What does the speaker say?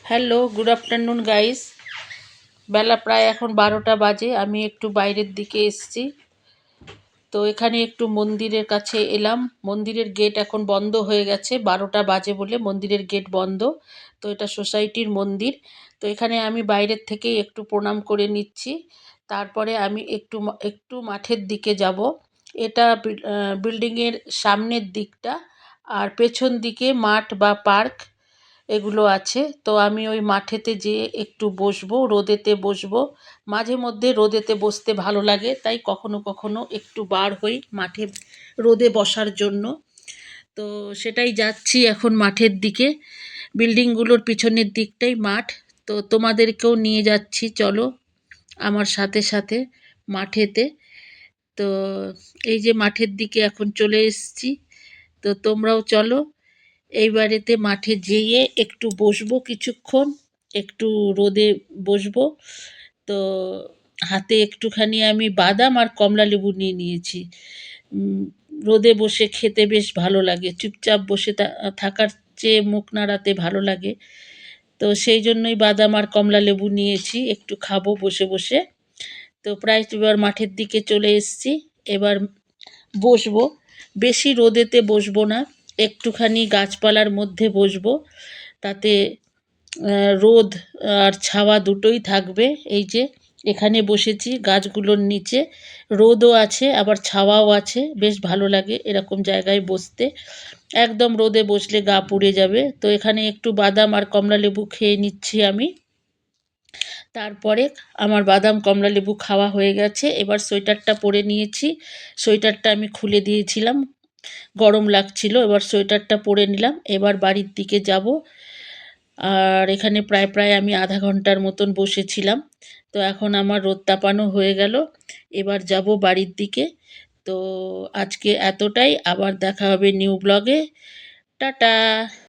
Hello, good afternoon guys. বেলা প্রায় এখন 12টা বাজে। আমি একটু বাইরের দিকে এসেছি। তো এখানে একটু মন্দিরের কাছে এলাম। মন্দিরের গেট এখন বন্ধ হয়ে গেছে, 12টা বাজে বলে মন্দিরের গেট বন্ধ। তো এটা সোসাইটির মন্দির। তো এখানে আমি বাইরের থেকেই একটু প্রণাম করে নিচ্ছি। তারপরে আমি একটু মাঠের দিকে যাব। এটা বিল্ডিংয়ের সামনের দিকটা, আর পেছন দিকে মাঠ বা পার্ক এগুলো আছে। তো আমি ওই মাঠেতে যেয়ে একটু বসবো, রোদেতে বসবো। মাঝে মধ্যে রোদেতে বসতে ভালো লাগে, তাই কখনো কখনো একটু বার হই মাঠে রোদে বসার জন্য। তো সেটাই যাচ্ছি এখন মাঠের দিকে। বিল্ডিংগুলোর পিছনের দিকটাই মাঠ। তো তোমাদেরকেও নিয়ে যাচ্ছি, চলো আমার সাথে সাথে মাঠেতে। তো এই যে মাঠের দিকে এখন চলে এসেছি। তো তোমরাও চলো। এইবারেতে মাঠে যেয়ে একটু বসবো কিছুক্ষণ, একটু রোদে বসবো। তো হাতে একটুখানি আমি বাদাম আর কমলা লেবু নিয়ে নিয়েছি। উম, রোদে বসে খেতে বেশ ভালো লাগে, চুপচাপ বসে থাকার চেয়ে মুখ নাড়াতে ভালো লাগে। তো সেই জন্যই বাদাম আর কমলা লেবু নিয়েছি, একটু খাবো বসে বসে। তো প্রায় এবার মাঠের দিকে চলে এসেছি। এবার বসবো। বেশি রোদেতে বসবো না, একটুখানি গাছপালার মধ্যে বসবো। তাতে রোদ আর ছাওয়া দুটোই থাকবে। এই যে এখানে বসেছি গাছগুলোর নিচে, রোদও আছে আবার ছাওয়াও আছে, বেশ ভালো লাগে এরকম জায়গায় বসতে। একদম রোদে বসলে গা পুড়ে যাবে। তো এখানে একটু বাদাম আর কমলা লেবু খেয়ে নিচ্ছি আমি। তারপরে আমার বাদাম কমলা লেবু খাওয়া হয়ে গেছে। এবার সোয়েটারটা পরে নিয়েছি। সোয়েটারটা আমি খুলে দিয়েছিলাম, গরম লাগছিল। এবার সোয়েটারটা পরে নিলাম। এবার বাড়ির দিকে যাব। আর এখানে প্রায় আমি আধা ঘন্টার মতন বসেছিলাম। তো এখন আমার রোদ তাপানো হয়ে গেল। এবার যাব বাড়ির দিকে। তো আজকে এতটাই। আবার দেখা হবে নিউ ব্লগে। টাটা।